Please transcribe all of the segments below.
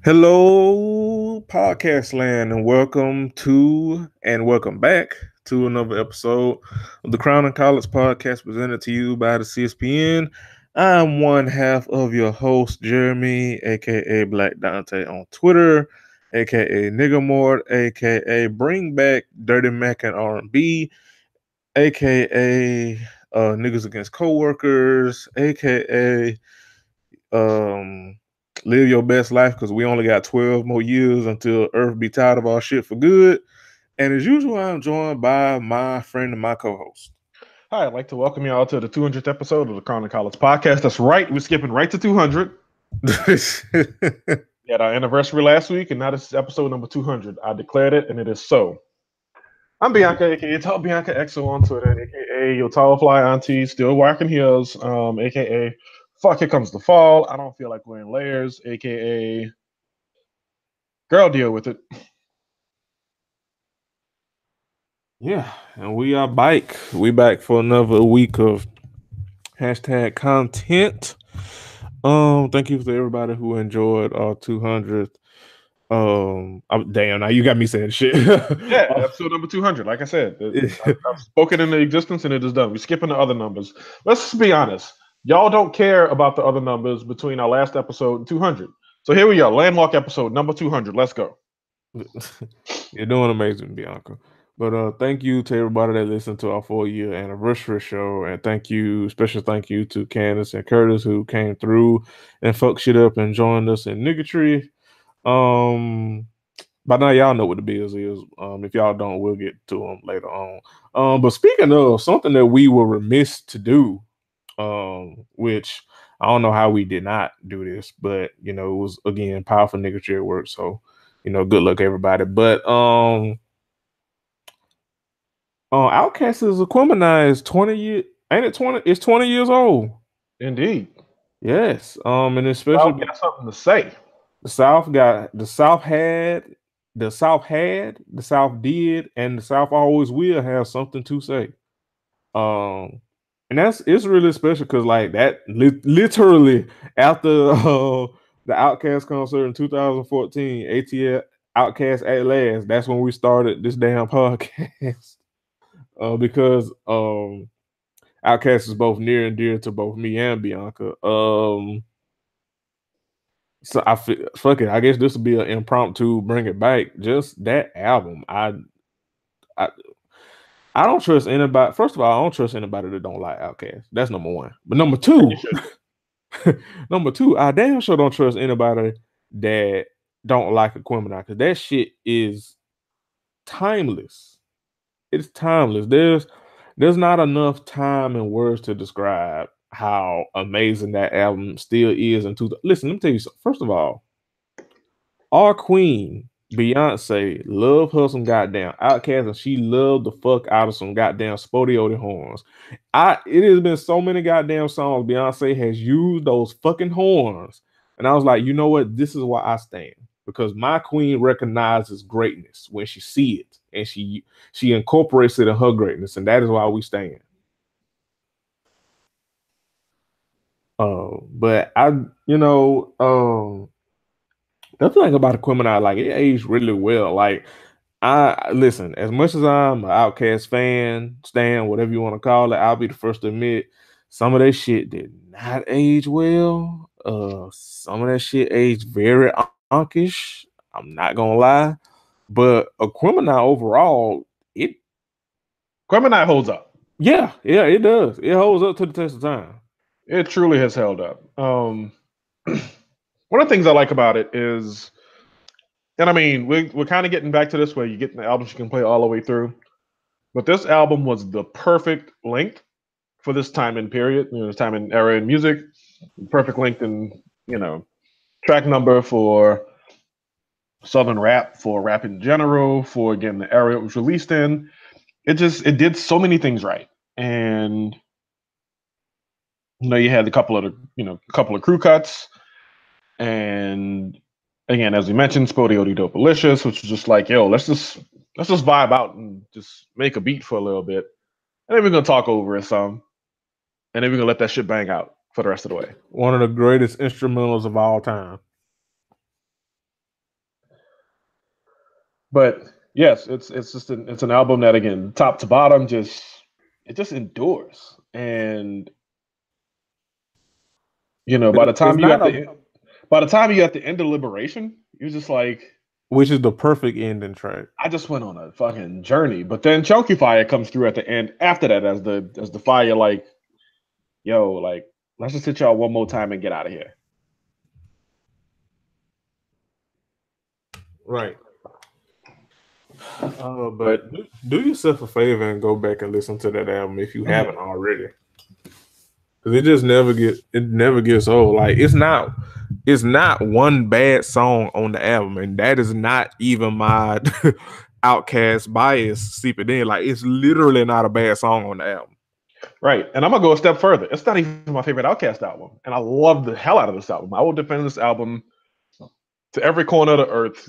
Hello, podcast land, and welcome back to another episode of the Crown and College podcast presented to you by the CSPN. I'm one half of your host, Jeremy, aka Black Dante on Twitter, aka Nigga Mort, aka Bring Back Dirty Mac and R&B, aka Niggas Against Coworkers, aka um live your best life because we only got 12 more years until Earth be tired of our shit for good. And as usual, I'm joined by my friend and my co-host. Hi, I'd like to welcome you all to the 200th episode of the Crown and College podcast. That's right, we're skipping right to 200. We had our anniversary last week, and now this is episode number 200. I declared it, and it is so. I'm Bianca, aka Tall Bianca XO on Twitter, aka your tall fly auntie, still walking heels, aka Fuck Here Comes the Fall. I don't feel like wearing layers, aka Girl, deal with it. Yeah, and we are back. We back for another week of hashtag content. Thank you to everybody who enjoyed our 200th. Damn, now you got me saying shit. Yeah, episode number 200. Like I said, I've spoken into existence, and it is done. We're skipping the other numbers. Let's be honest. Y'all don't care about the other numbers between our last episode and 200. So here we are, landmark episode number 200. Let's go. You're doing amazing, Bianca. But thank you to everybody that listened to our 4 year anniversary show, and special thank you to Candace and Curtis who came through and fucked shit up and joined us in Niggatry. By now y'all know what the bills is. If y'all don't, we'll get to them later on. But speaking of something that we were remiss to do, which I don't know how we did not do this, but it was again powerful Niggatry at work. So good luck everybody. But Outcast is Aquemini is 20 years, ain't it 20? It's 20 years old. Indeed. Yes. And especially got something to say. The South had, the South did, and the South always will have something to say. And it's really special because like that literally after the Outcast concert in 2014, ATL Outcast at last, that's when we started this damn podcast. Because Outcast is both near and dear to both me and Bianca. So I feel, fuck it. I guess this will be an impromptu bring it back. Just that album, I don't trust anybody. First of all, I don't trust anybody that don't like Outkast. That's number one. But number two, I damn sure don't trust anybody that don't like Aquemini because that shit is timeless. It's timeless. There's not enough time and words to describe how amazing that album still is. Listen, let me tell you something. First of all, our queen Beyonce loved her some goddamn Outkast, and she loved the fuck out of some goddamn Spodioty horns. It has been so many goddamn songs Beyonce has used those fucking horns, and I was like, you know what? This is why I stand, because my queen recognizes greatness when she see it, and she incorporates it in her greatness, and that is why we stand. But the thing about Aquemini, like it aged really well. Like I listen, as much as I'm an Outkast fan, stan, whatever you want to call it, I'll be the first to admit some of that shit did not age well. Some of that shit aged very onkish. I'm not gonna lie, but Aquemini overall, Aquemini holds up. Yeah, it does. It holds up to the test of time. It truly has held up. One of the things I like about it is, and I mean, we're kind of getting back to this where you get the albums you can play all the way through. But this album was the perfect length for this time and period, this time and era in music. Perfect length in, track number for Southern rap, for rap in general, for again the era it was released in. It did so many things right. And you had a couple of crew cuts, and again, as we mentioned, Spodioty Dopalicious, which was just like, yo, let's just vibe out and just make a beat for a little bit, and then we're gonna talk over it some, and then we're gonna let that shit bang out for the rest of the way. One of the greatest instrumentals of all time. But yes, it's just it's an album that again, top to bottom, it just endures. And you know, It's not a, by the time you got the end of Liberation, you're just like, which is the perfect ending track. I just went on a fucking journey. But then Chunky Fire comes through at the end after that as the fire like, yo, like let's just hit y'all one more time and get out of here. Right. But But do yourself a favor and go back and listen to that album if you haven't already. Because it never gets old. Like it's not one bad song on the album, and that is not even my outcast bias seeping in. Like it's literally not a bad song on the album. right, and I'm gonna go a step further. It's not even my favorite Outkast album, and I love the hell out of this album. I will defend this album to every corner of the earth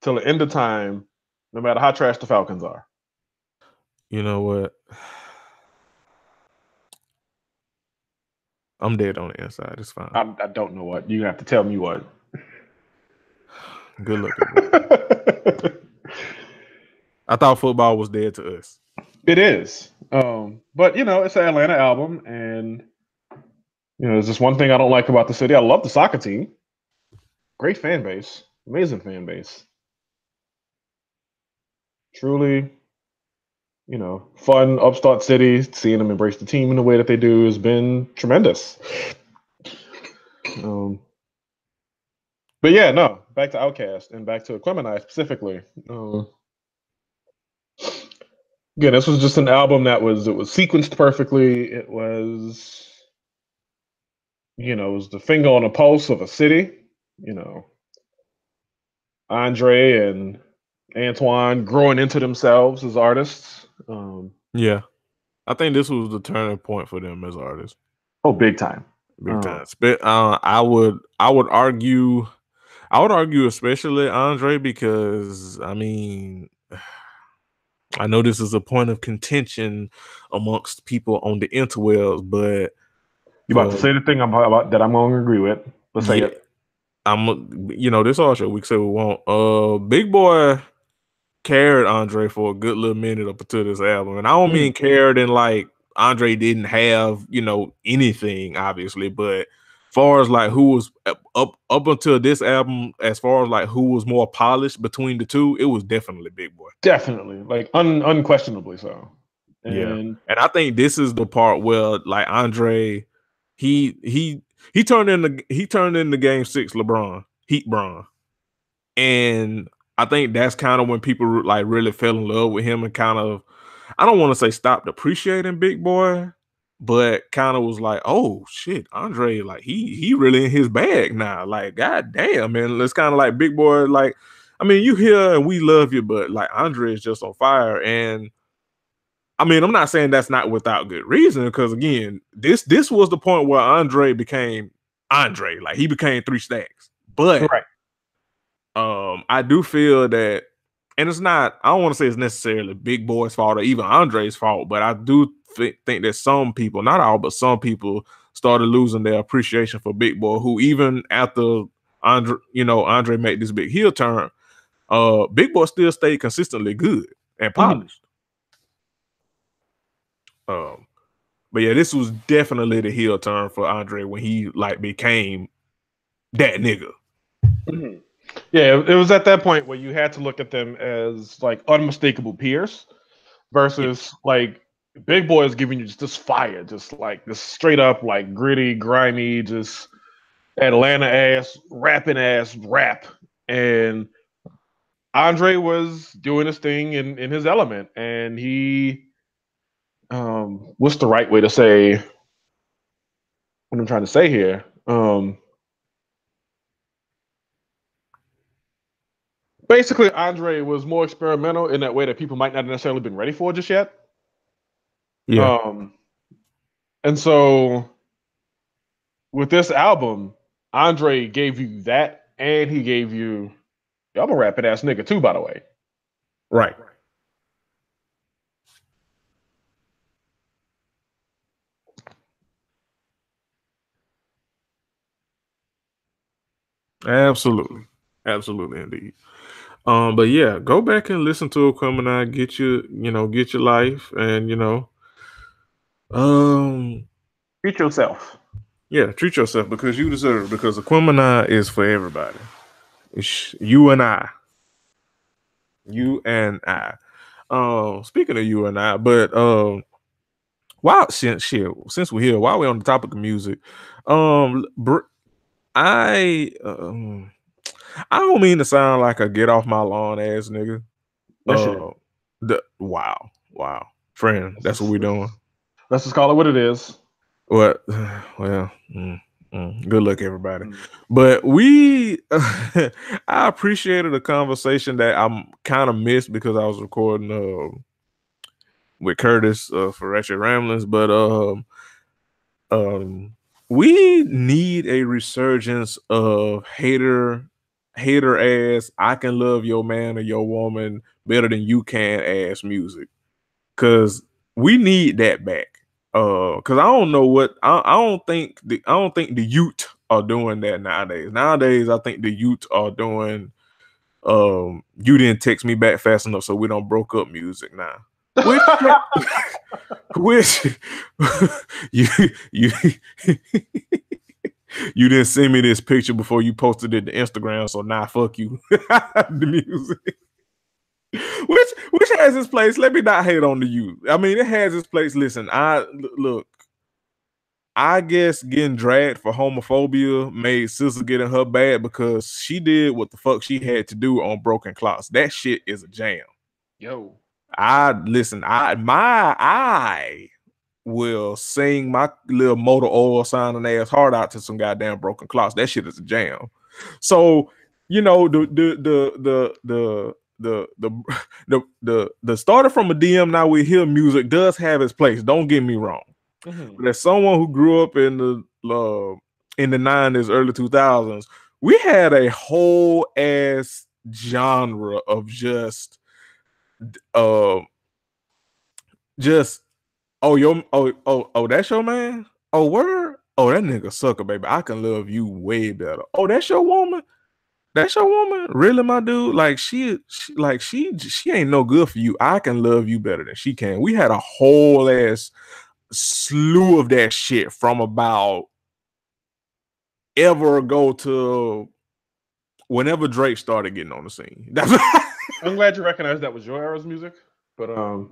till the end of time, no matter how trash the Falcons are. You know what? I'm dead on the inside. It's fine. I don't know what you have to tell me what. Good looking. I thought football was dead to us. It is, but you know, it's an Atlanta album, and you know, there's just one thing I don't like about the city. I love the soccer team. Great fan base, amazing fan base. Truly, you know, fun upstart city. Seeing them embrace the team in the way that they do has been tremendous. Um, but yeah, no, back to Outkast and back to Aquemini specifically. Again, this was just an album that it was sequenced perfectly. It was, you know, it was the finger on the pulse of a city. You know, Andre and Antoine growing into themselves as artists. Yeah. I think this was the turning point for them as artists. Oh, big time. Big time. I would argue especially Andre because I mean I know this is a point of contention amongst people on the interwebs, but You about to say the thing about that I'm going to agree with? Let's say it. This all show we say we won't. Big Boy carried Andre for a good little minute up until this album, and I don't mean carried in like Andre didn't have anything obviously, but far as like who was up until this album, as far as like who was more polished between the two, it was definitely Big Boy. Definitely, like unquestionably so. And I think this is the part where like Andre, he turned into Game 6 LeBron, Heat Bron, and I think that's kind of when people like really fell in love with him and kind of, I don't want to say stopped appreciating Big Boy, but kind of was like, oh shit, Andre, like he really in his bag now. Like, god damn, man. It's kind of like Big Boy, like, I mean, you here and we love you, but like Andre is just on fire. And I mean, I'm not saying that's not without good reason, because again, this was the point where Andre became Andre. Like he became 3 Stacks. But right. I do feel that, and it's not, I don't want to say it's necessarily Big Boy's fault or even Andre's fault, but I do think that some people, not all, but some people started losing their appreciation for Big Boy, who even after Andre made this big heel turn, Big Boy still stayed consistently good and polished. But yeah, this was definitely the heel turn for Andre when he like became that nigga. Yeah, it was at that point where you had to look at them as like unmistakable peers versus like Big Boy is giving you just this fire, just like this straight up like gritty, grimy, just Atlanta ass, rapping ass rap. And Andre was doing his thing in his element, and he what's the right way to say what I'm trying to say here? Basically, Andre was more experimental in that way that people might not necessarily been ready for just yet. Yeah. And so with this album, Andre gave you that, and he gave you, I'm a rapping ass nigga too, by the way. Right. Absolutely. Absolutely indeed. But yeah, go back and listen to Aquemini, get your life, and um, Treat yourself. yeah, treat yourself because you deserve it. Because Aquemini is for everybody. It's you and I. You and I. Speaking of you and I, but while since we're here, while we're on the topic of music, I I don't mean to sound like a get off my lawn ass nigga. Yes, you do. Wow, friend, that's what we're doing. Let's just call it what it is. What? Well, good luck, everybody. But we, I appreciated a conversation that I'm kind of missed because I was recording with Curtis for Ratchet Ramblings, but we need a resurgence of hater ass I can love your man or your woman better than you can ass music, because we need that back. Because I don't know what I don't think the youth are doing that nowadays. Nowadays, I think the youth are doing you didn't text me back fast enough, so we don't broke up music now. Which which you you you didn't send me this picture before you posted it to Instagram, so now fuck you. The music. Which has its place. Let me not hate on the youth. I mean, it has its place. Listen, look. I guess getting dragged for homophobia made SZA get in her bad because she did what the fuck she had to do on Broken Clocks. That shit is a jam. Yo. I will sing my little motor oil sounding ass heart out to some goddamn Broken Clocks. That shit is a jam. So, the starter from a DM now we hear music does have its place. Don't get me wrong. But as someone who grew up in the 90s, early 2000s, we had a whole ass genre of just oh that's your man. Oh, word. Oh, that nigga sucker, baby. I can love you way better. Oh, that's your woman. That's your woman, really, my dude. Like she ain't no good for you. I can love you better than she can. We had a whole ass slew of that shit from about ever ago to whenever Drake started getting on the scene. I'm glad you recognize that was your era's music, but I'm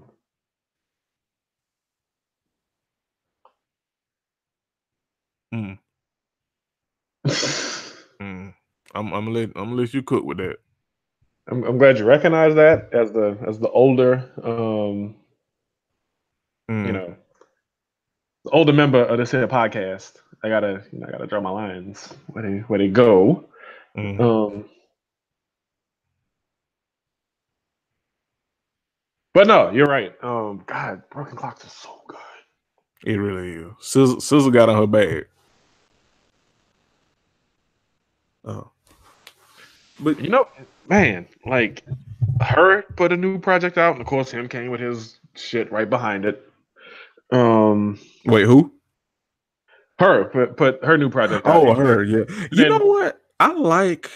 gonna let you cook with that. I'm glad you recognize that as the older the older member of this here podcast. I gotta draw my lines where they go. But no, you're right. God, Broken Clocks is so good. It really is. SZA got on her bag. Oh, but man, like her put a new project out, and of course him came with his shit right behind it. Wait, who? Her put her new project out. Oh, her, yeah. You know what? I like.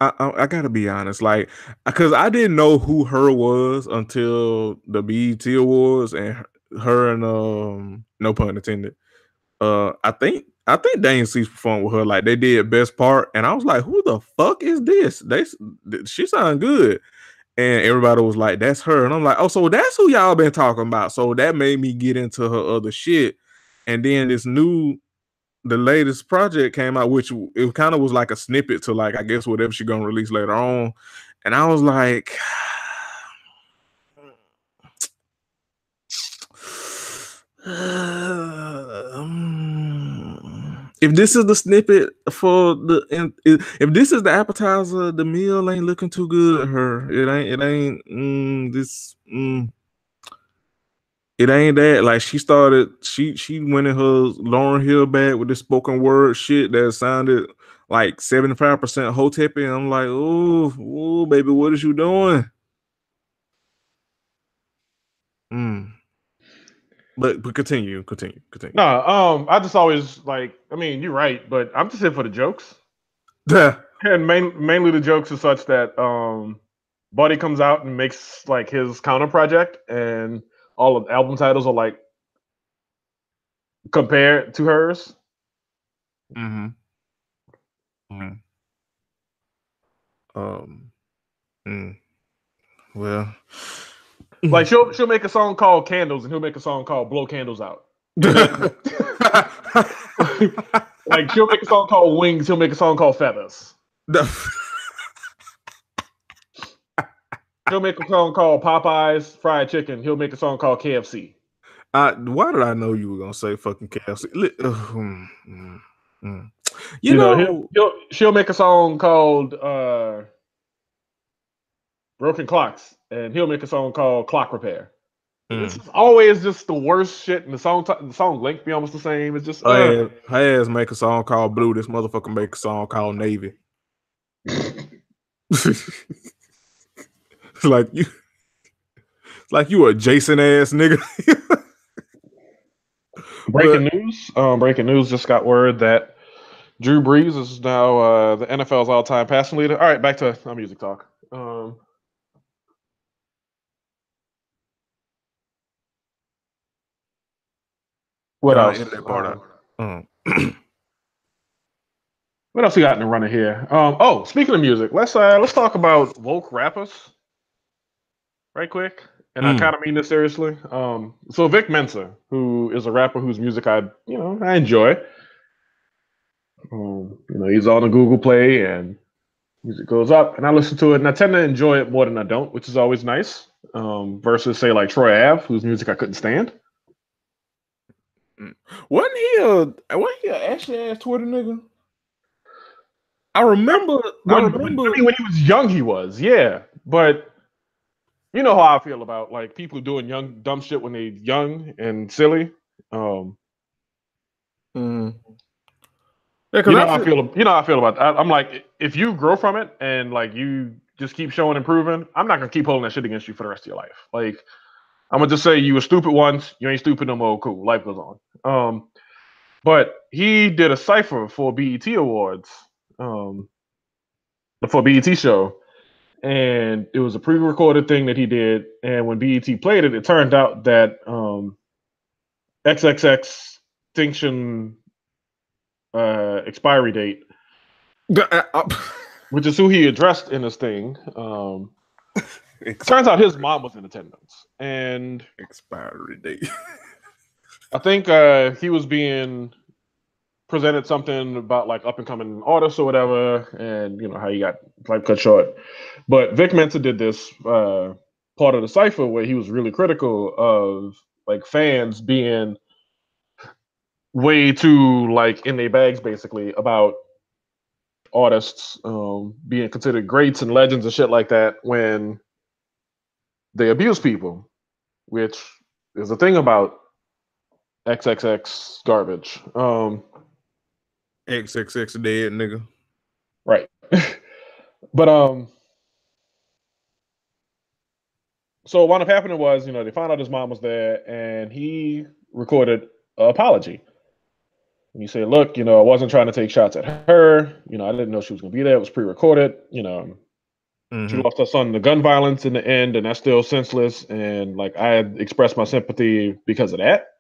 I gotta be honest, like, because I didn't know who her was until the BET Awards and her and no pun intended. I think Dane Cease performed with her, like they did Best Part, and I was like, who the fuck is this? She sound good. And everybody was like, that's her. And I'm like, oh, so that's who y'all been talking about. So that made me get into her other shit. And then the latest project came out, which it kind of was like a snippet to, like, I guess whatever she's gonna release later on. And I was like, if this is the snippet for if this is the appetizer, the meal ain't looking too good at her. It ain't it ain't that. Like she went in her Lauryn Hill bag with this spoken word shit that sounded like 75% Hotepi. And I'm like, oh, baby, what is you doing? But continue. No, I just always like. I mean, you're right, but I'm just here for the jokes. And mainly the jokes are such that Buddy comes out and makes like his counter project, and all of the album titles are like compared to hers. Mm-hmm. Mm-hmm. Um. Mm. Well. Like she'll make a song called Candles, and he'll make a song called Blow Candles Out. And then like she'll make a song called Wings, he'll make a song called Feathers. He'll make a song called Popeyes Fried Chicken. He'll make a song called KFC. Why did I know you were gonna say fucking KFC? You You know, know, she'll make a song called Broken Clocks, and he'll make a song called Clock Repair. It's always just the worst shit, and the song length be almost the same. It's just her ass make a song called Blue. This motherfucker make a song called Navy. It's like you a Jason ass nigga. Breaking news just got word that Drew Brees is now the NFL's all-time passing leader. All right, back to our music talk. What else? What else we got in the runner here? Speaking of music, let's talk about woke rappers, right quick. And I kind of mean this seriously. So Vic Mensa, who is a rapper whose music I enjoy. He's on the Google Play, and music goes up, and I listen to it, and I tend to enjoy it more than I don't, which is always nice. Versus say like Troy Ave, whose music I couldn't stand. Wasn't he a ashy ass Twitter nigga? I remember. I mean, when he was young, he was, yeah. But you know how I feel about like people doing young dumb shit when they're young and silly. Yeah, you know how I feel. You know how I feel about that. I'm like, if you grow from it and like you just keep showing improving, I'm not gonna keep holding that shit against you for the rest of your life. Like, I'm gonna just say you were stupid once, you ain't stupid no more. Cool, life goes on. But he did a cipher for BET Awards, for BET show, and it was a pre-recorded thing that he did. And when BET played it, it turned out that XXX Extinction expiry date, which is who he addressed in this thing. It turns out his mom was in attendance, and expiry date. I think he was being presented something about like up and coming artists or whatever, and you know how he got like cut short. But Vic Mensa did this part of the cipher where he was really critical of like fans being way too like in their bags basically about artists being considered greats and legends and shit like that when they abuse people, which is a thing about XXX garbage. XXX dead nigga. Right. But so what ended up happening was, they found out his mom was there, and he recorded an apology. And he said, "Look, I wasn't trying to take shots at her. I didn't know she was going to be there. It was pre-recorded. She lost her son to gun violence in the end, and that's still senseless. And like I had expressed my sympathy because of that.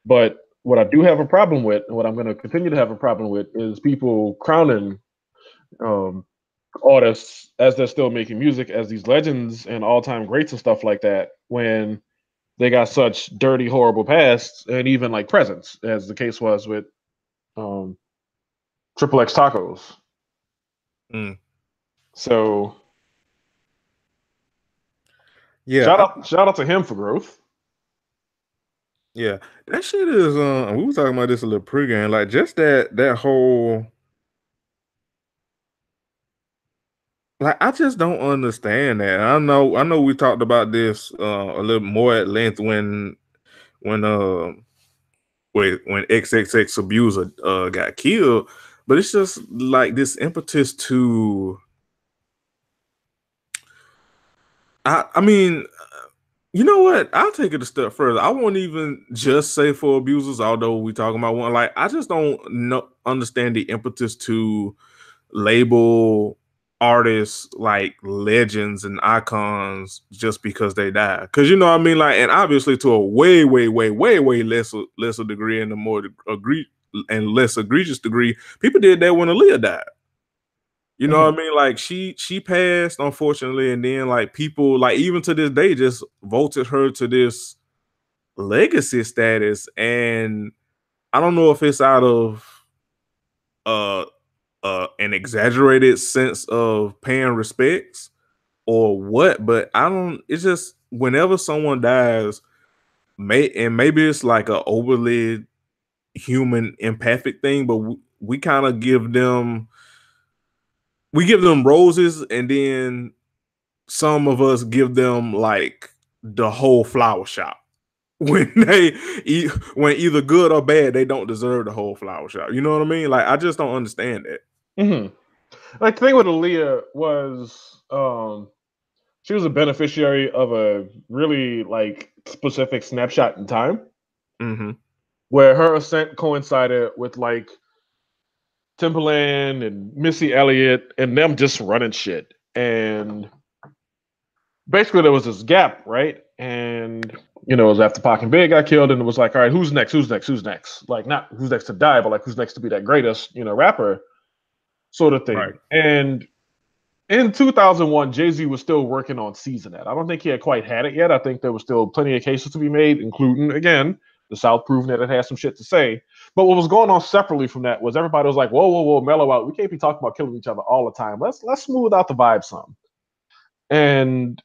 But what I do have a problem with, and what I'm going to continue to have a problem with, is people crowning artists as they're still making music as these legends and all-time greats and stuff like that when they got such dirty, horrible pasts and even like presents, as the case was with Triple X Tacos. So yeah, shout out to him for growth. Yeah, that shit is. We were talking about this a little pregame, like just that whole. Like I just don't understand that. I know we talked about this a little more at length when XXX Abuser got killed, but it's just like this impetus to. I mean, you know what? I'll take it a step further. I won't even just say for abusers, although we talking about one. Like I just don't understand the impetus to label artists like legends and icons just because they die. Because you know what I mean, like, and obviously to a way lesser degree and a more less egregious degree, people did that when Aaliyah died. You know what I mean? Like she passed, unfortunately, and then like people like even to this day just vaulted her to this legacy status. And I don't know if it's out of an exaggerated sense of paying respects or what, but I don't. It's just whenever someone dies, maybe it's like a overly human empathic thing, but we kind of give them roses, and then some of us give them like the whole flower shop when when either good or bad, they don't deserve the whole flower shop. You know what I mean? Like I just don't understand that. Like the thing with Aaliyah was she was a beneficiary of a really like specific snapshot in time where her ascent coincided with like Timbaland and Missy Elliott and them just running shit. And basically there was this gap, right? And you know, it was after Pac and Big got killed, and it was like, all right, who's next? Who's next? Who's next? Like not who's next to die, but like who's next to be that greatest, you know, rapper sort of thing. Right. And in 2001, Jay-Z was still working on Season That. I don't think he had quite had it yet. I think there was still plenty of cases to be made, including, again, the South proving that it had some shit to say. But what was going on separately from that was everybody was like, whoa, mellow out. We can't be talking about killing each other all the time. Let's smooth out the vibe some. And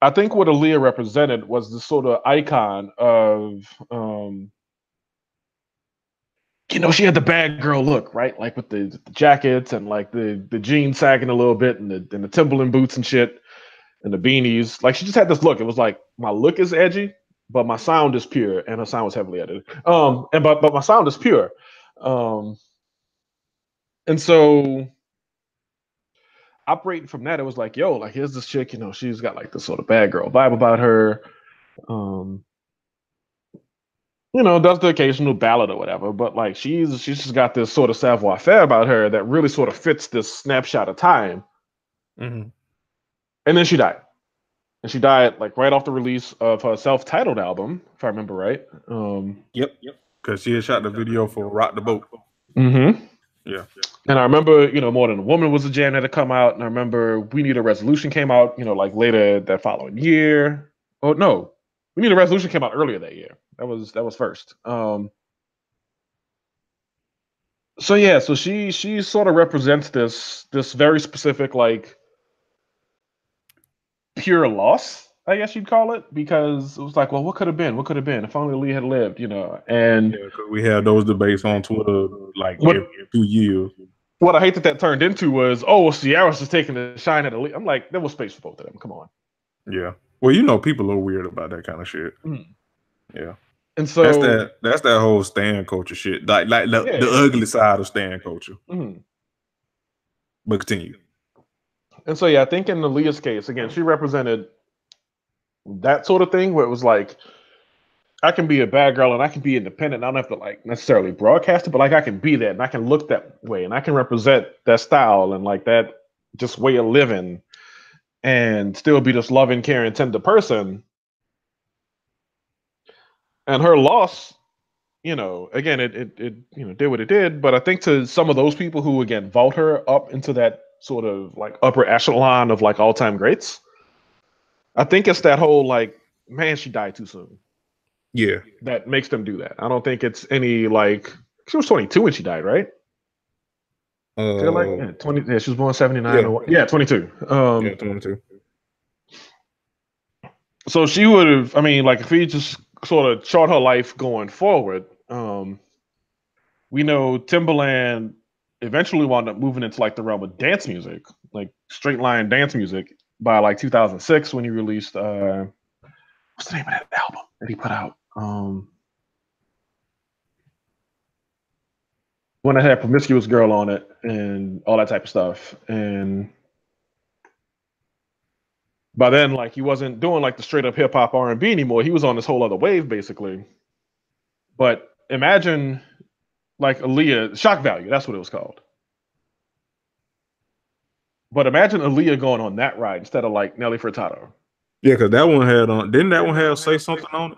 I think what Aaliyah represented was this sort of icon of, you know, she had the bad girl look, right? Like with the jackets and like the jeans sagging a little bit and the Timberland boots and shit and the beanies. Like she just had this look. It was like my look is edgy, but my sound is pure, and her sound was heavily edited. But my sound is pure. And so operating from that, it was like, yo, like here's this chick, you know, she's got like this sort of bad girl vibe about her. You know, does the occasional ballad or whatever, but like she's just got this sort of savoir-faire about her that really sort of fits this snapshot of time. And then she died. And she died like right off the release of her self-titled album, if I remember right. Yep. Because she had shot the video for Rock the Boat. Yeah. And I remember, you know, More Than a Woman was a jam that had come out. And I remember We Need a Resolution came out, you know, like later that following year. Oh, no. We Need a Resolution came out earlier that year. That was first. So yeah, so she sort of represents this very specific like pure loss, I guess you'd call it, because it was like, well, what could have been? What could have been if only Lee had lived, you know? And we had those debates on Twitter like every 2 years. What I hate that turned into was, oh, well, Ciara's just taking the shine at Aaliyah. I'm like, there was space for both of them. Come on. Yeah. Well, you know, people are weird about that kind of shit. Yeah. And so that's that whole stan culture shit, like the ugly side of stan culture. But continue. And so yeah, I think in Aaliyah's case, again, she represented that sort of thing where it was like, I can be a bad girl and I can be independent. I don't have to like necessarily broadcast it, but like I can be that and I can look that way and I can represent that style and like that just way of living and still be this loving, caring, tender person. And her loss, you know, again, it you know did what it did. But I think to some of those people who again vault her up into that sort of like upper echelon of like all-time greats, I think it's that whole like, man, she died too soon. Yeah. That makes them do that. I don't think it's any like she was 22 when she died, right? Like 20. Yeah, she was born 79. Yeah, 22. Yeah, 22. So she would have. I mean, like if we just sort of chart her life going forward, we know Timbaland eventually wound up moving into like the realm of dance music, like straight line dance music, by like 2006 when he released what's the name of that album that he put out? One that had Promiscuous Girl on it and all that type of stuff. And by then, like he wasn't doing like the straight up hip hop R&B anymore. He was on this whole other wave, basically. But imagine like Aaliyah, Shock Value, that's what it was called. But imagine Aaliyah going on that ride instead of like Nelly Furtado. Yeah, because that one had on. Didn't that one have Say Something on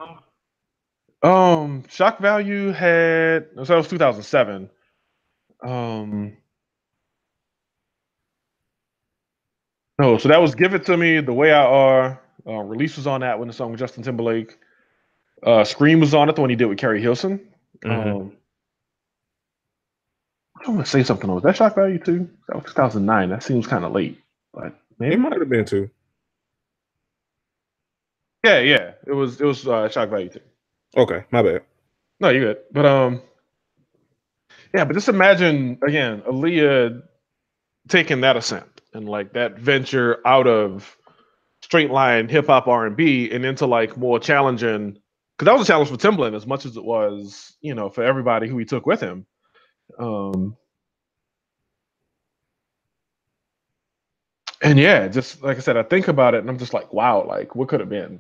it? Shock Value had, so that was 2007. No, so that was Give It To Me, The Way I Are. Release was on that one, the song with Justin Timberlake. Scream was on it, the one he did with Carrie Hilson. Mhm. I want to say something. Was that Shock Value too? That was 2009. That seems kind of late, but maybe. It might have been too. Yeah. It was Shock Value too. Okay, my bad. No, you're good. But yeah, but just imagine again, Aaliyah taking that ascent and like that venture out of straight line hip hop R&B and into like more challenging, because that was a challenge for Timbaland as much as it was, you know, for everybody who he took with him. And yeah, just like I said, I think about it and I'm just like, wow, like what could have been?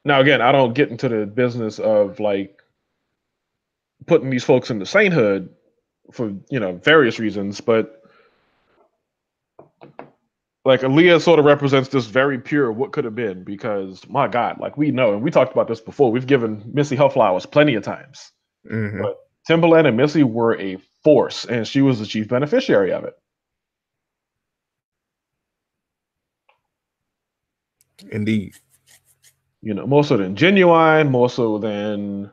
Now again, I don't get into the business of like putting these folks into sainthood for, you know, various reasons, but like Aaliyah sort of represents this very pure what could have been, because my God, like we know, and we talked about this before, we've given Missy her flowers plenty of times. Mhm. But Timbaland and Missy were a force, and she was the chief beneficiary of it. Indeed. You know, more so than Genuine, more so than,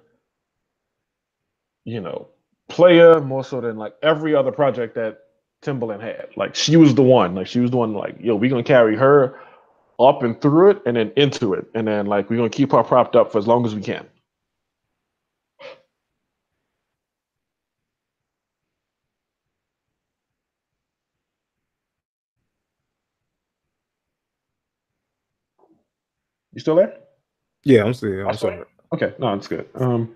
you know, Player, more so than like every other project that Timbaland had. Like she was the one. Like she was the one. Like, yo, we gonna carry her up and through it, and then into it, and then like we're gonna keep her propped up for as long as we can. You still there? Yeah, I'm still. I'm sorry. Okay, no, it's good. Am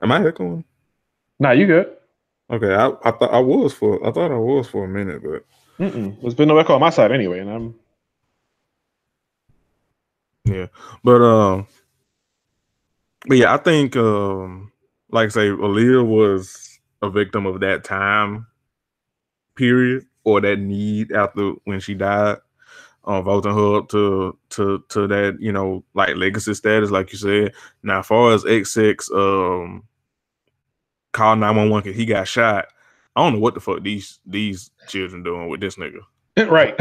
I echoing? Nah, you good. Okay, I thought I was for. I thought I was for a minute, but There's been no echo on my side anyway, and I'm yeah. But yeah, I think like I say, Aaliyah was a victim of that time period or that need after when she died. Voting her up to that, you know, like legacy status, like you said. Now, as far as XX call 911 because he got shot, I don't know what the fuck these children doing with this nigga. right.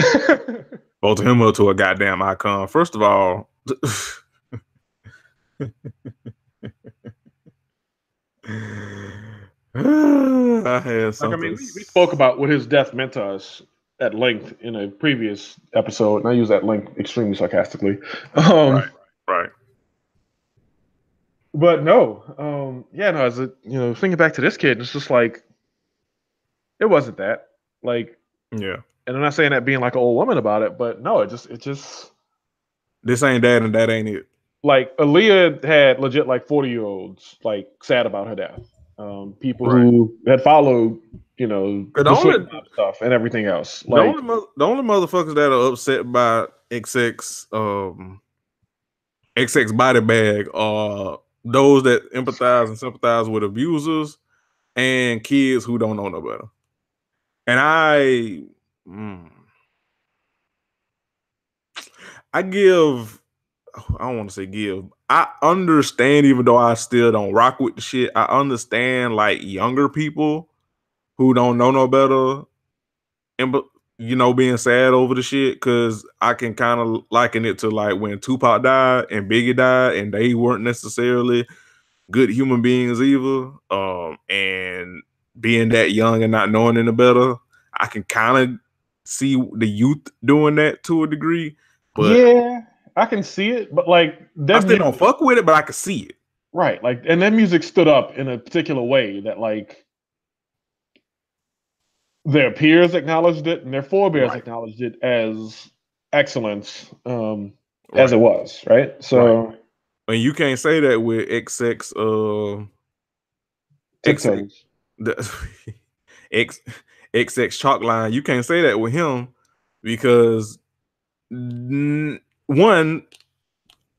Voting him up to a goddamn icon. First of all, I had something. Like, I mean, we spoke about what his death meant to us at length in a previous episode, and I use that length extremely sarcastically. Right. But no, yeah, no. As a, you know, thinking back to this kid, it's just like it wasn't that. Like, Yeah. and I'm not saying that being like an old woman about it, but no, it just this ain't that and that ain't it. Like Aaliyah had legit like 40-year-olds like sad about her death. People who had followed, you know, the only stuff and everything else. The only motherfuckers that are upset by XX body bag are those that empathize and sympathize with abusers and kids who don't know no better. And I don't want to say give. I understand, even though I still don't rock with the shit. I understand like younger people who don't know no better and you know, being sad over the shit, because I can kind of liken it to like when Tupac died and Biggie died, and they weren't necessarily good human beings either. And being that young and not knowing any better, I can kind of see the youth doing that to a degree. But yeah, I can see it, but like I still don't fuck with it, but I can see it. Right, like, and that music stood up in a particular way that like their peers acknowledged it and their forebears acknowledged it as excellence, as it was, right? So, and you can't say that with XX, XX chalk line. You can't say that with him because one,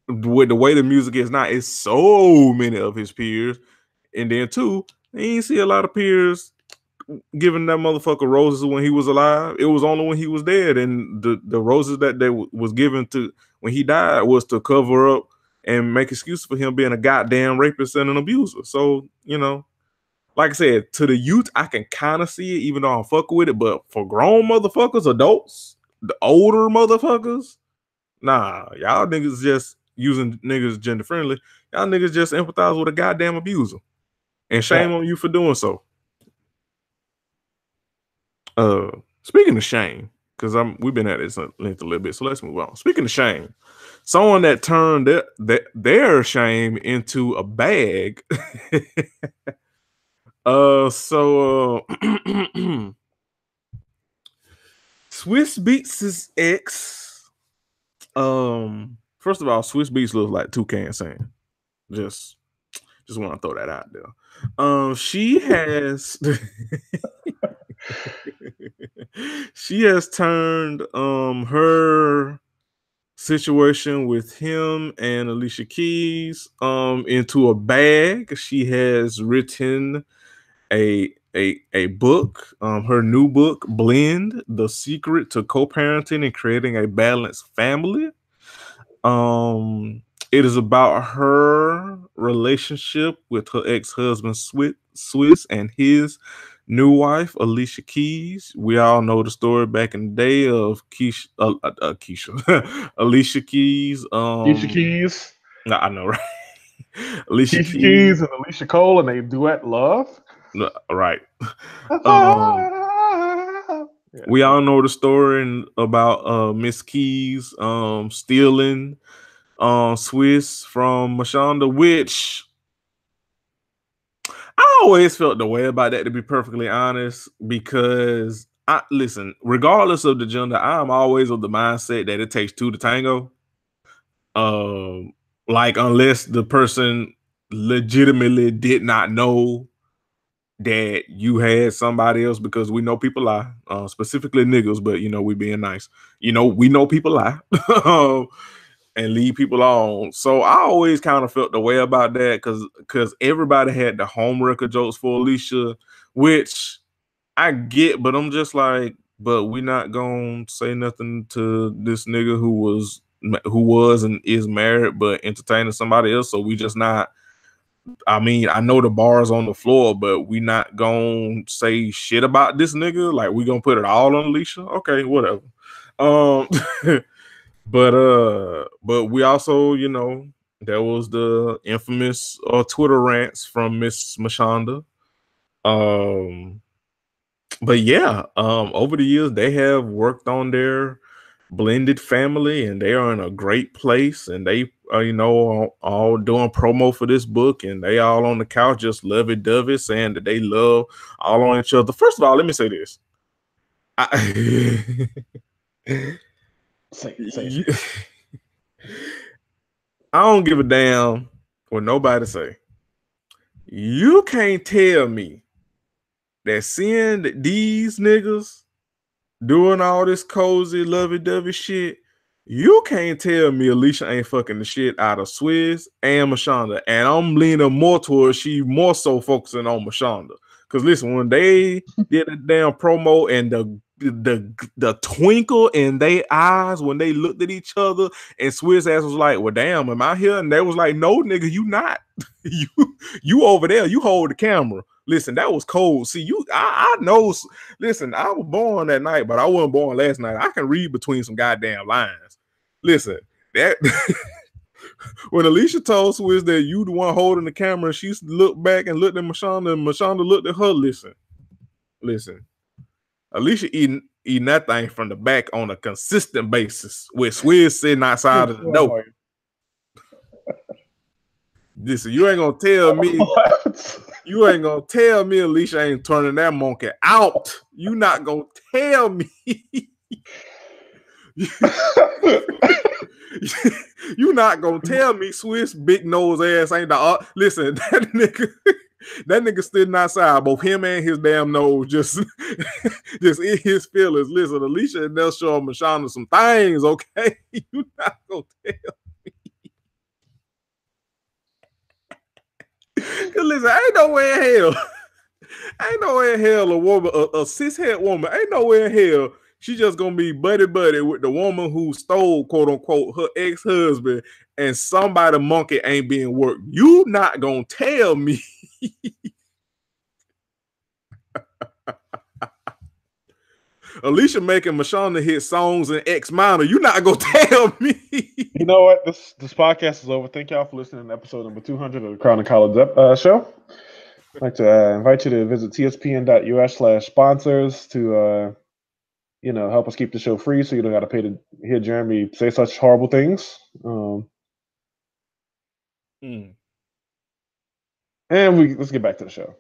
with the way the music is now, it's so many of his peers, and then two, he ain't see a lot of peers giving that motherfucker roses when he was alive. It was only when he was dead, and the roses that they was given to when he died was to cover up and make excuses for him being a goddamn rapist and an abuser. So, you know, like I said, to the youth, I can kind of see it, even though I'm fucking with it. But for grown motherfuckers, adults, the older motherfuckers, nah, y'all niggas just using niggas gender friendly. Y'all niggas just empathize with a goddamn abuser. And shame on you for doing so. Speaking of shame, because we've been at this length a little bit, so let's move on. Speaking of shame, someone that turned their shame into a bag. Swiss Beats' his ex. First of all, Swiss Beats looks like Toucan Sam. Just want to throw that out there. She has she has turned her situation with him and Alicia Keys into a bag. She has written a book, her new book, Blend: The Secret to Co-Parenting and Creating a Balanced Family. It is about her relationship with her ex-husband Swiss and his new wife Alicia Keys. We all know the story back in the day of Keisha Alicia Keys. Alicia Keys. I know, right? Alicia Keys and Alicia Cole, and they duet "Love." Right. We all know the story about Miss Keys stealing Swiss from Mashonda, which I always felt the way about that, to be perfectly honest, because listen, regardless of the gender, I'm always of the mindset that it takes two to tango. Like, unless the person legitimately did not know that you had somebody else, because we know people lie, specifically niggas, but you know, we being nice. You know, we know people lie and leave people on. So I always kind of felt the way about that because everybody had the home record jokes for Alicia, which I get, but I'm just like, but we not gonna say nothing to this nigga who was and is married but entertaining somebody else. So we just not. I mean, I know the bar's on the floor, but we not gonna say shit about this nigga. Like, we gonna put it all on Alicia. Okay, whatever. But we also, you know, there was the infamous Twitter rants from Miss Mashonda. But yeah, over the years they have worked on their blended family, and they are in a great place, and they are, you know, all doing promo for this book, and they all on the couch just lovey-dovey, saying that they love all on each other. First of all, let me say this. I don't give a damn what nobody say. You can't tell me that seeing that these niggas doing all this cozy, lovey-dovey shit, you can't tell me Alicia ain't fucking the shit out of Swizz and Mashonda. And I'm leaning more towards she more so focusing on Mashonda. Because listen, when they did a damn promo and the twinkle in their eyes when they looked at each other, and Swizz ass was like, well, damn, am I here? And they was like, no, nigga, you not. you over there, you hold the camera. Listen, that was cold. See, I know. Listen, I was born that night, but I wasn't born last night. I can read between some goddamn lines. Listen, that when Alicia told Swizz that you the one holding the camera, she looked back and looked at Mashonda, and Mashonda looked at her. Listen. Alicia eating that thing from the back on a consistent basis, with Swizz sitting outside of the door. Listen, you ain't gonna tell me. You ain't gonna tell me Alicia ain't turning that monkey out. You not gonna tell me. You not gonna tell me Swizz big nose ass ain't the listen, that nigga sitting outside, both him and his damn nose just in his feelings. Listen, Alicia and they'll show Mashonda some things, okay? You not gonna tell me. Cause listen, ain't no way in hell. Ain't no way in hell a woman, a cishet woman, ain't no way in hell she just gonna be buddy with the woman who stole, quote unquote, her ex-husband, and somebody monkey ain't being worked. You not gonna tell me. Alicia making Mashonda hit songs in X minor. You not gonna tell me. You know what? This podcast is over. Thank y'all for listening to episode number 200 of the Crown and College show. I'd like to invite you to visit tspn.us/sponsors to help us keep the show free, so you don't got to pay to hear Jeremy say such horrible things. And let's get back to the show.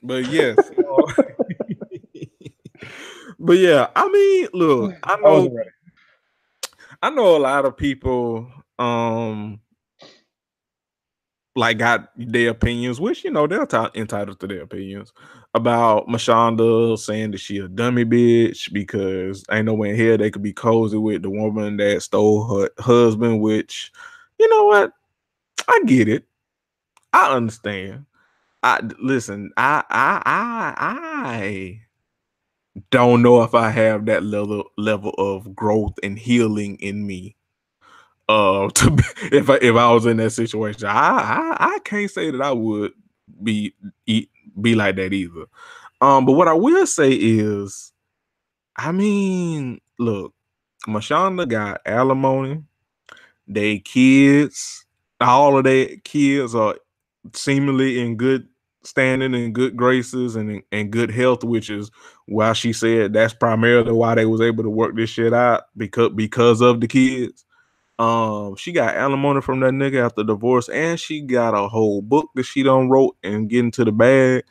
But yes. But yeah, I mean, look, I know a lot of people like got their opinions, which they're entitled to their opinions about Mashonda saying that she a dummy bitch because ain't no way in hell they could be cozy with the woman that stole her husband, which you know what? I get it. I understand. I don't know if I have that level of growth and healing in me. If I was in that situation, I can't say that I would be like that either. But what I will say is, I mean, look, Mashonda got alimony. They kids, all of their kids are seemingly in good standing and good graces and good health, which is why she said that's primarily why they was able to work this shit out because of the kids. She got alimony from that nigga after divorce, and she got a whole book that she done wrote and get into the bag.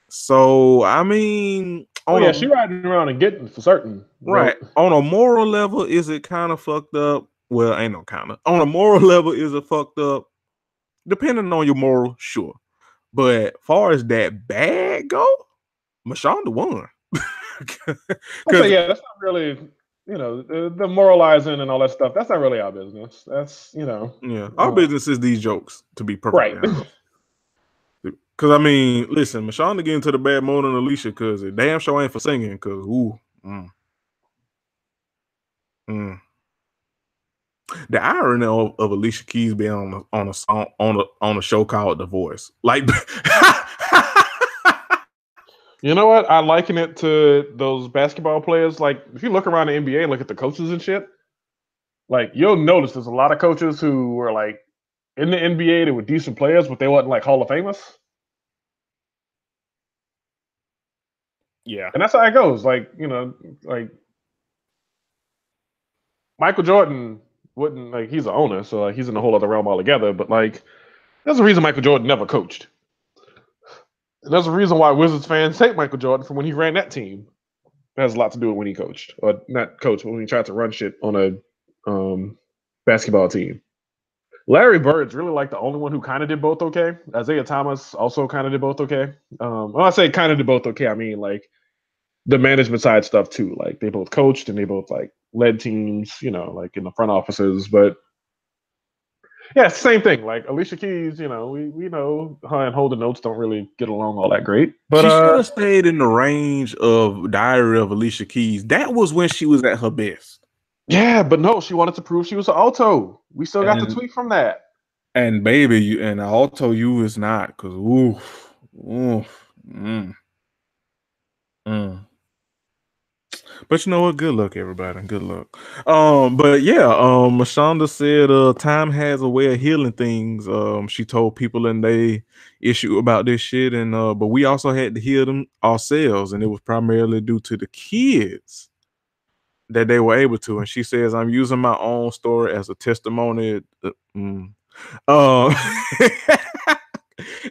So I mean, she riding around and getting for certain. Right. On a moral level, is it kind of fucked up? Well, ain't no kind of. On a moral level, is it fucked up? Depending on your moral, sure. But far as that bag go, Mashonda won. That's not really, the moralizing and all that stuff. That's not really our business. That's, Yeah, our business is these jokes, to be perfectly honest. Because I mean, listen, Mashonda get into the bad more than Alicia because the damn show ain't for singing. Because the irony of Alicia Keys being on a song on a show called The Voice, like. You know what? I liken it to those basketball players. Like, if you look around the NBA and look at the coaches and shit, like, you'll notice there's a lot of coaches who were, like, in the NBA, they were decent players, but they wasn't, like, Hall of Famers. Yeah. And that's how it goes. Like, Michael Jordan wouldn't, like, he's the owner, so like, he's in a whole other realm altogether. But, like, there's a reason Michael Jordan never coached. And there's a reason why Wizards fans hate Michael Jordan from when he ran that team. It has a lot to do with when he coached, or not coached, but when he tried to run shit on a basketball team. Larry Bird's really like the only one who kind of did both okay. Isaiah Thomas also kind of did both okay. When I say kind of did both okay, I mean like the management side stuff too. Like they both coached and they both like led teams, like in the front offices. But yeah, it's the same thing. Like Alicia Keys, we know her and Holden Oates don't really get along all that great. But she should have stayed in the range of Diary of Alicia Keys. That was when she was at her best. Yeah, but no, she wanted to prove she was an alto. We still got the tweet from that. And baby, an alto you is not, because But you know what? Good luck, everybody. Good luck. But yeah, Mashonda said time has a way of healing things. She told people in they issue about this shit, and but we also had to heal them ourselves, and it was primarily due to the kids that they were able to. And she says, I'm using my own story as a testimony. And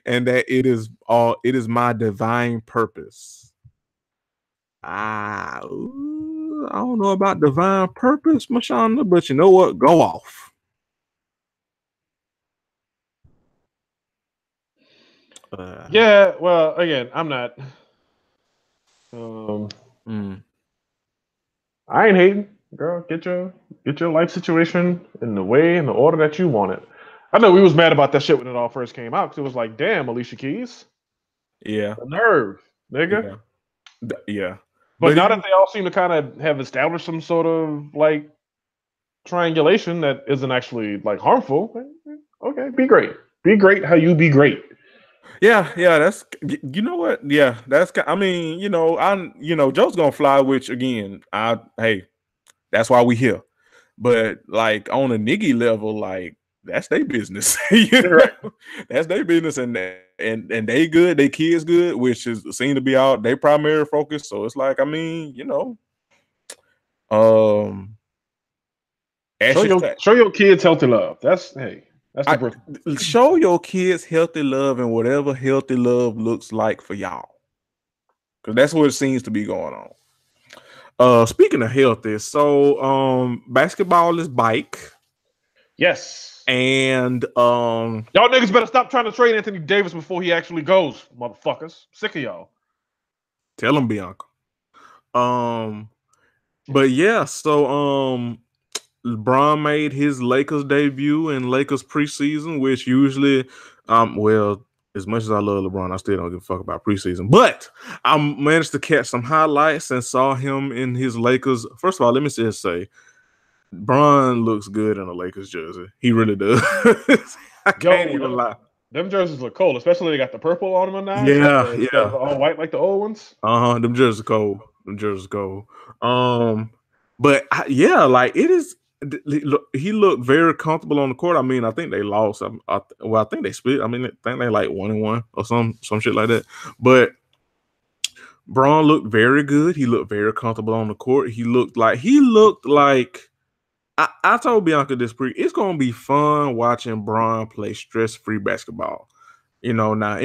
that it is my divine purpose. I don't know about divine purpose, Mashonda, but you know what? Go off. Yeah, well, again, I'm not. I ain't hating, girl. Get your life situation in the way and the order that you want it. I know we was mad about that shit when it all first came out because it was like, damn, Alicia Keys, Yeah, the nerve, nigga. yeah, yeah. But But now that they all seem to kind of have established some sort of like triangulation that isn't actually like harmful, okay, be great. Be great how you be great. yeah, that's you know what? Yeah, that's I mean, Joe's gonna fly, which again, hey, that's why we here. But like on a niggy level, like that's their business. Right. That's their business, and they good, they kids good, which is seem to be out their primary focus. So it's like, I mean, um, Ashley, Show your kids healthy love. That's that's the show your kids healthy love and whatever healthy love looks like for y'all, because that's what it seems to be going on. Speaking of healthy, so basketball is bike. Yes. And y'all niggas better stop trying to trade Anthony Davis before he actually goes, motherfuckers. Sick of y'all. Tell him, Bianca. But yeah, so LeBron made his Lakers debut in Lakers preseason, which usually, well, as much as I love LeBron, I still don't give a fuck about preseason. But I managed to catch some highlights and saw him in his Lakers. First of all, let me just say, Bron looks good in a Lakers jersey. He really does. I can't even lie. Them jerseys look cold, especially they got the purple on them now. Yeah, yeah. All white like the old ones. Them jerseys cold. But yeah, like it is. He looked very comfortable on the court. I mean, I think they lost. I think they split. I mean, I think they like 1-1 or some shit like that. But Bron looked very good. He looked very comfortable on the court. He looked like I told Bianca this it's gonna be fun watching Bron play stress-free basketball. Now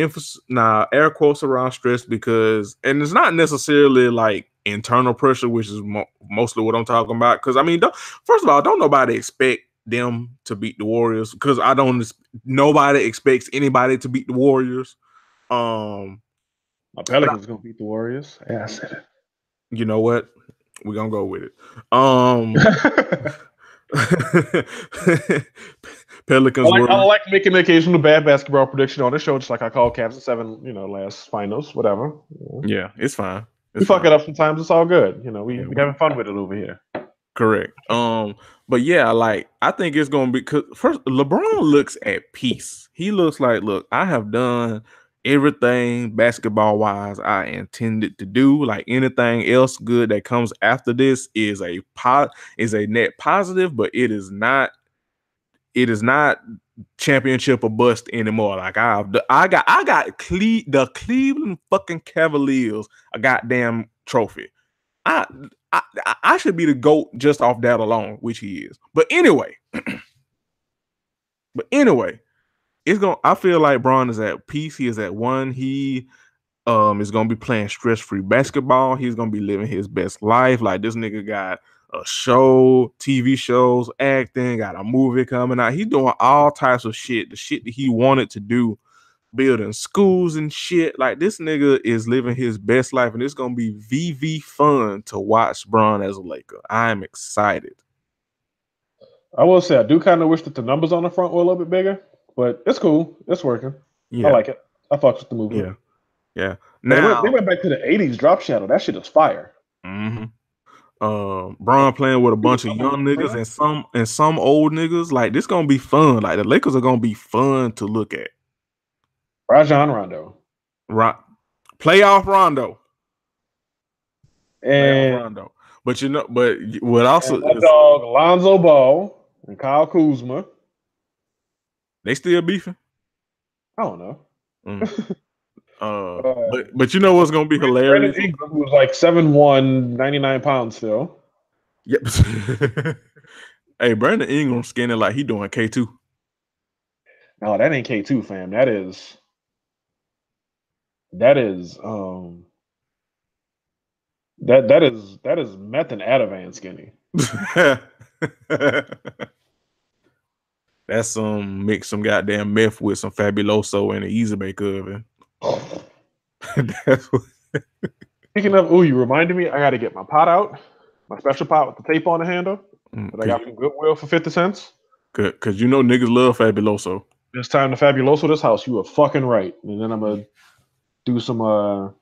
air quotes around stress, because, and it's not necessarily like internal pressure, which is mostly what I'm talking about. Because I mean, first of all, don't nobody expect them to beat the Warriors, because nobody expects anybody to beat the Warriors. My Pelicans gonna beat the Warriors. Yeah, I said it. You know what? We're gonna go with it. Pelicans. I like making the occasional bad basketball prediction on the show, just like I called Cavs at 7, last finals, whatever. Yeah, it's fine. We fuck it up sometimes. It's all good. We having fun with it over here. Correct. But yeah, like I think it's gonna be, because first, LeBron looks at peace. He looks like, look, I have done everything basketball wise I intended to do. Like anything else good that comes after this is a net positive, but it is not championship or bust anymore. Like I got the Cleveland fucking Cavaliers a goddamn trophy. I should be the GOAT just off that alone, which he is. But anyway, I feel like Bron is at peace. He is at one. He is gonna be playing stress-free basketball. He's gonna be living his best life. Like, this nigga got a show, TV shows, acting, got a movie coming out. He's doing all types of shit, the shit that he wanted to do, building schools and shit. Like, this nigga is living his best life, and it's gonna be VV fun to watch Bron as a Laker. I'm excited. I will say I do kind of wish that the numbers on the front were a little bit bigger, but it's cool. It's working. Yeah. I like it. I fucks with the movement. Yeah. Now they went back to the 80s drop shadow. That shit is fire. Mm-hmm. Bron playing with a bunch of young niggas and some old niggas. Like, this gonna be fun. Like, the Lakers are gonna be fun to look at. Rajon Rondo. Playoff Rondo. And playoff Rondo. But what also my dog Lonzo Ball and Kyle Kuzma. They still beefing? I don't know. But you know what's gonna be hilarious? Brandon Ingram was like 7'1", 99 pounds still. Yep. Hey, Brandon Ingram skinny like he doing K2. No, that ain't K2, fam. That is that is meth and Ativan skinny. That's mix some goddamn meth with some Fabuloso and an Easy Bake Oven. That's what. Speaking of, you reminded me, I got to get my pot out, my special pot with the tape on the handle that I got from Goodwill for 50 cents. Cause you know niggas love Fabuloso. It's time to Fabuloso this house. You are fucking right. And then I'm gonna do some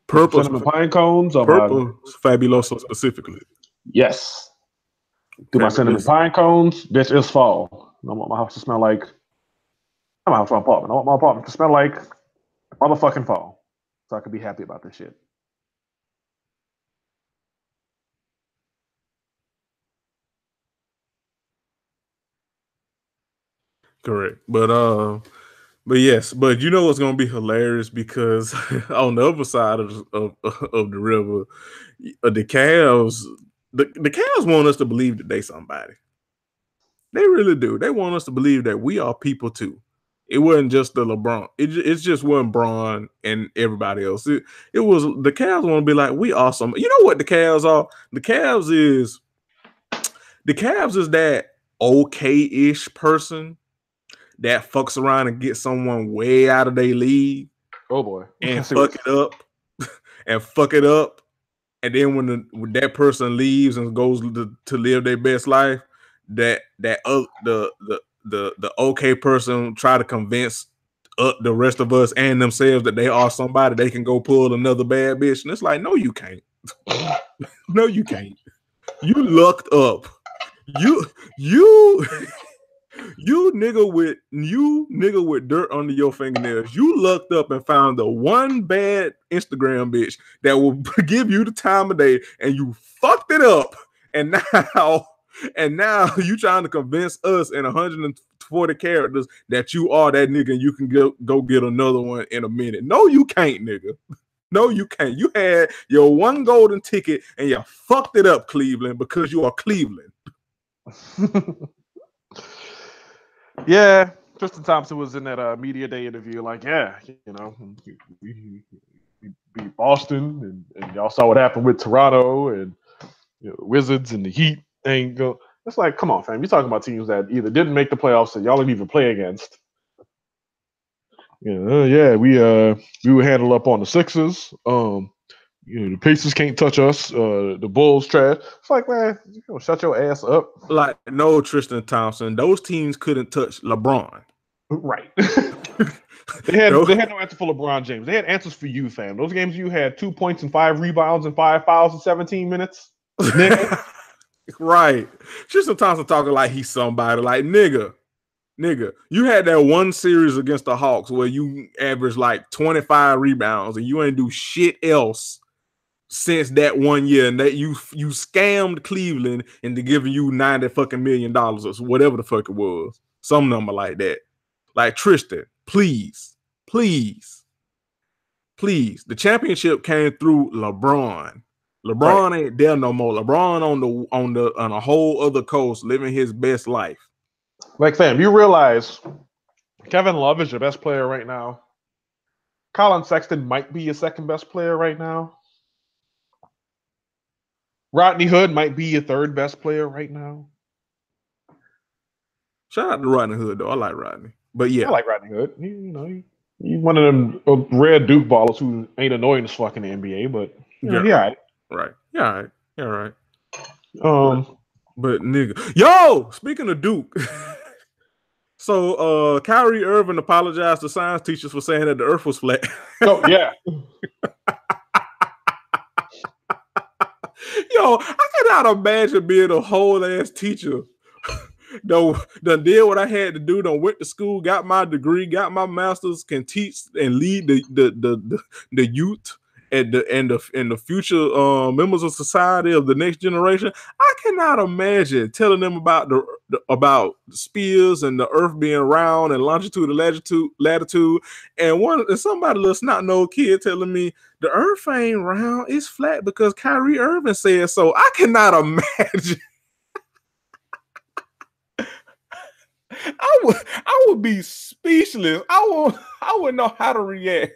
Purple, cinnamon pine cones on my purple Fabuloso specifically. yes. Do my cinnamon pine cones. Bitch, it's fall. I want my house to smell like I'm out for my apartment. I want my apartment to smell like motherfucking fall. So I can be happy about this shit. Correct. But yes, but you know what's gonna be hilarious because on the other side of the river, the Cavs, the Cavs want us to believe that they somebody. They really do. They want us to believe that we are people too. It wasn't just the LeBron. It's just wasn't Bron and everybody else. It was the Cavs want to be like we awesome. You know what the Cavs are? The Cavs is that okay-ish person that fucks around and get someone way out of their league. Oh boy, and fuck it up, and then when that person leaves and goes to live their best life, the okay person try to convince the rest of us and themselves that they are somebody they can go pull another bad bitch, and it's like, no, you can't. No, you can't. You lucked up. You nigga with dirt under your fingernails. You lucked up and found the one bad Instagram bitch that will give you the time of day, and you fucked it up. And now you trying to convince us in 140 characters that you are that nigga and you can go get another one in a minute. No, you can't, nigga. No, you can't. You had your one golden ticket and you fucked it up, Cleveland, because you are Cleveland. Yeah, Tristan Thompson was in that media day interview, like, yeah, you know, we beat Boston, and y'all saw what happened with Toronto and Wizards and the Heat. And go, it's like, come on, fam, you're talking about teams that either didn't make the playoffs or y'all didn't even play against. Yeah, we were handled up on the Sixers. The Pacers can't touch us. The Bulls trash. It's like, man, shut your ass up. Like, no, Tristan Thompson. Those teams couldn't touch LeBron. Right. They had no answer for LeBron James. They had answers for you, fam. Those games you had 2 points and 5 rebounds and 5 fouls in 17 minutes. Right. Tristan Thompson talking like he's somebody. Like, nigga, you had that one series against the Hawks where you averaged like 25 rebounds and you ain't do shit else since that 1 year, and that you scammed Cleveland into giving you $90 million or whatever the fuck it was, some number like that. Like, Tristan, please, the championship came through LeBron. LeBron ain't there no more. LeBron on a whole other coast living his best life. Like, fam, you realize Kevin Love is your best player right now. Colin Sexton might be your second best player right now. Rodney Hood might be your third best player right now. Shout out to Rodney Hood, though. I like Rodney. But yeah. I like Rodney Hood. He's one of them rare Duke ballers who ain't annoying as fuck in the NBA, but yeah, all right. Right. Yeah, all right. But nigga. Yo, speaking of Duke. So Kyrie Irving apologized to science teachers for saying that the earth was flat. Oh, yeah. Yo, I cannot imagine being a whole ass teacher. Done did what I had to do, done went to school, got my degree, got my master's, can teach and lead the youth and the future members of society of the next generation. I cannot imagine telling them about about spheres and the earth being round and longitude and latitude, and somebody little snot nosed kid telling me the earth ain't round, it's flat because Kyrie Irving said so. I cannot imagine. I would be speechless. I wouldn't know how to react.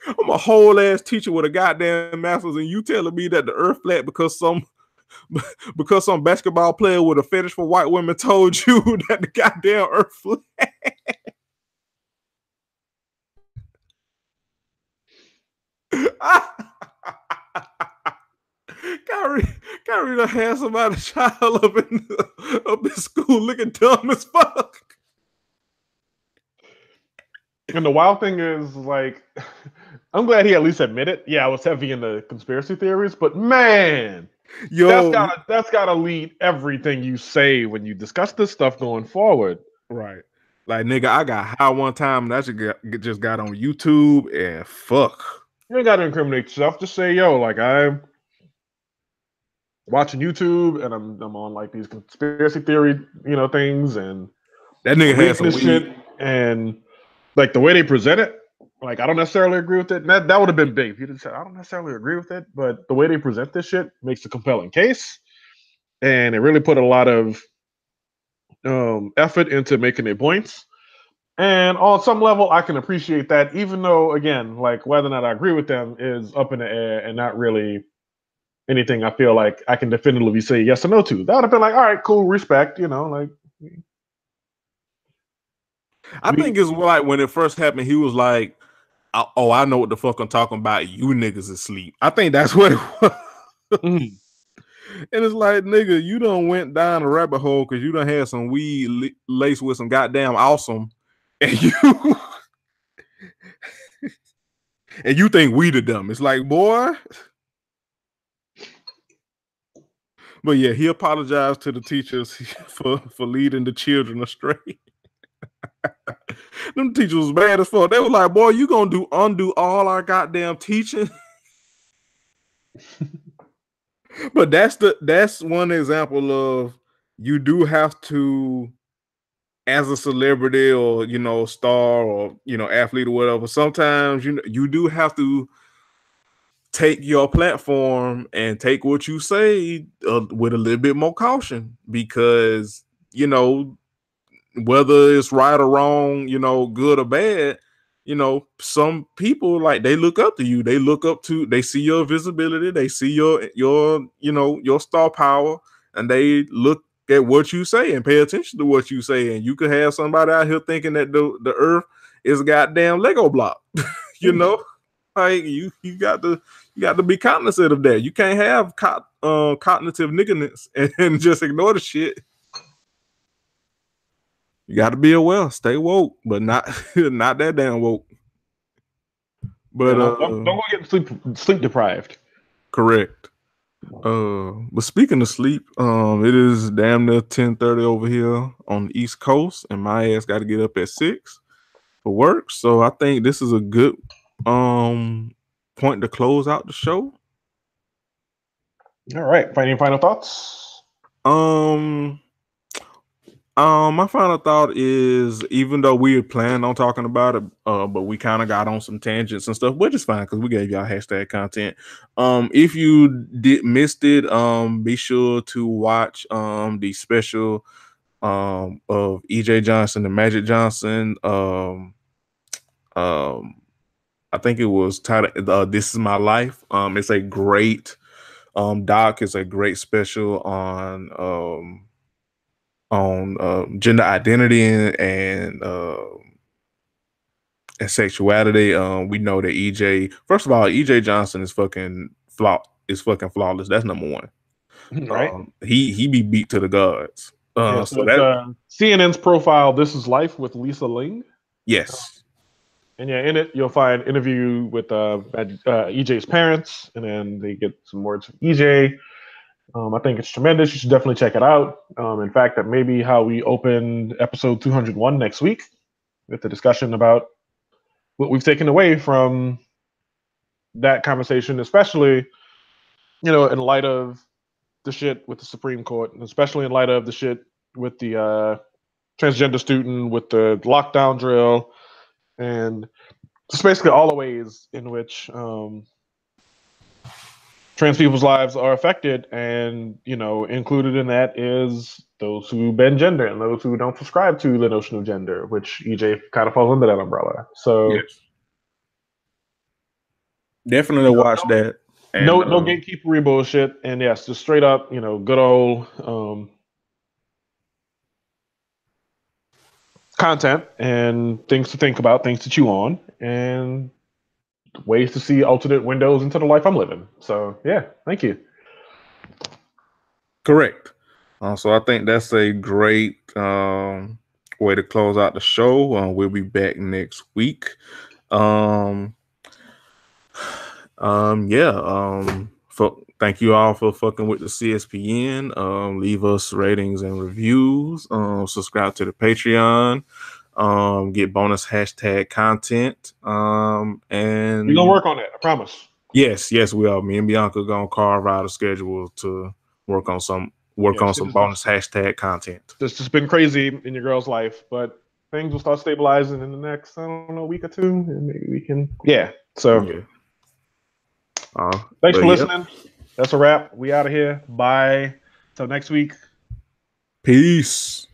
I'm a whole ass teacher with a goddamn master's, and you telling me that the earth flat because some basketball player with a fetish for white women told you that the goddamn earth flat. Kyrie done had somebody child up in school looking dumb as fuck. And the wild thing is, like, I'm glad he at least admitted, yeah, I was heavy in the conspiracy theories, but man, Yo, that's gotta lead everything you say when you discuss this stuff going forward. right. Like, nigga, I got high one time and I just got on YouTube and fuck. You ain't gotta incriminate yourself. Just say, yo, like, I'm watching YouTube and I'm on like these conspiracy theory, things, and That nigga I'm had reading some this weed. shit, and like the way they present it, like I don't necessarily agree with it. That would have been big. If you just said I don't necessarily agree with it, but the way they present this shit makes a compelling case, and it really put a lot of effort into making their points. And on some level, I can appreciate that, even though, again, like whether or not I agree with them is up in the air and not really anything I feel like I can definitively say yes or no to. That would have been like, all right, cool, respect, like. I think it's like when it first happened, he was like, "Oh, I know what the fuck I'm talking about. You niggas asleep." I think that's what it was. Mm. And it's like, nigga, you done went down a rabbit hole because you done had some weed laced with some goddamn awesome, and you think we the dumb. It's like, boy. But yeah, he apologized to the teachers for leading the children astray. Them teachers was bad as fuck. They was like, boy, you gonna undo all our goddamn teaching. But that's one example of you do have to, as a celebrity or star or athlete or whatever, sometimes you do have to take your platform and take what you say with a little bit more caution, because whether it's right or wrong, good or bad, some people, like, they look up to you. They see your visibility, they see your star power, and they look at what you say and pay attention to what you say. And you could have somebody out here thinking that the earth is a goddamn Lego block. Like, you got to be cognizant of that. You can't have cognitive niggerness and just ignore the shit. You got to be aware, stay woke, but not not that damn woke. But don't go get sleep deprived. Correct. But speaking of sleep, it is damn near 10:30 over here on the East Coast, and my ass got to get up at 6 for work. So I think this is a good point to close out the show. All right. Any final thoughts? My final thought is, even though we had planned on talking about it, but we kind of got on some tangents and stuff, which is fine because we gave y'all hashtag content. If you missed it, be sure to watch the special of EJ Johnson and Magic Johnson. I think it was titled "This Is My Life." It's a great doc. It's a great special on gender identity and sexuality. We know that EJ, first of all, EJ Johnson is fucking flawless. That's number one. Right. He be beat to the gods. So it's CNN's profile, This Is Life with Lisa Ling. Yes. And yeah, in it you'll find interview with EJ's parents, and then they get some words from EJ. I think it's tremendous. You should definitely check it out. In fact, that may be how we open episode 201 next week, with the discussion about what we've taken away from that conversation, especially, in light of the shit with the Supreme Court, and especially in light of the shit with the transgender student, with the lockdown drill, and just basically all the ways in which trans people's lives are affected. And included in that is those who bend gender and those who don't subscribe to the notion of gender, which EJ kind of falls under that umbrella. So yes. Definitely watch that. And, no gatekeepery bullshit. And yes, just straight up, good old content and things to think about, things to chew on, and ways to see alternate windows into the life I'm living. So yeah, thank you. Correct. So I think that's a great way to close out the show. We'll be back next week. Thank you all for fucking with the CSPN. Leave us ratings and reviews. Subscribe to the Patreon. Get bonus hashtag content. And we're gonna work on that, I promise. Yes, we are. Me and Bianca gonna carve out a schedule to work on some bonus hashtag content. It's just been crazy in your girl's life, but things will start stabilizing in the next, I don't know, week or two, and maybe we can. Yeah. So thanks for listening. That's a wrap. We out of here. Bye. Till next week. Peace.